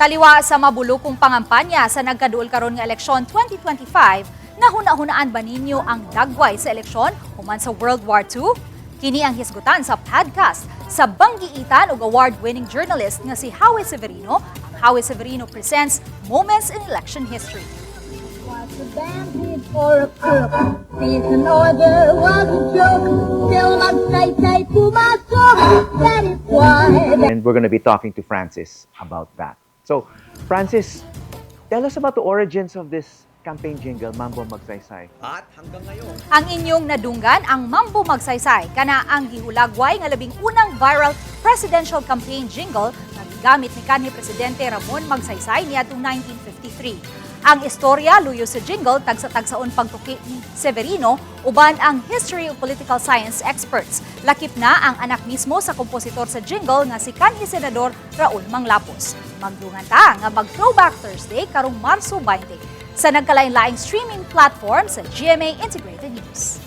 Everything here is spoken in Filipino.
Taliwa'a sa mabulukong pangampanya sa nagkaduol karon nga eleksyon 2025, nahuna-hunaan ba ninyo ang dagway sa eleksyon human sa World War II? Kini ang hisgutan sa podcast sa banggiitan ug award-winning journalist nga si Howie Severino, ang Howie Severino Presents Moments in Election History. Was the band did for a crook? Peace and order was a joke. Still must say to myself, that is why. And we're going to be talking to Francis about that. So, Francis, tell us about the origins of this campaign jingle, Mambo Magsaysay. At hanggang ngayon, Ang inyong nadunggan ang Mambo Magsaysay kana ang gihulagway nga labing unang viral presidential campaign jingle na gigamit ni kanhi Presidente Ramon Magsaysay niadtong 1953. Ang istorya luyo sa jingle tagsa-tagsaon pagtuki ni Severino uban ang history of political science experts. Lakip na ang anak mismo sa kompositor sa jingle nga si kanhi Senador Raul Manglapos. Magdungan ta nga mag-Throwback Thursday karong Marso 20 sa nagkalain-laing streaming platform sa GMA Integrated News.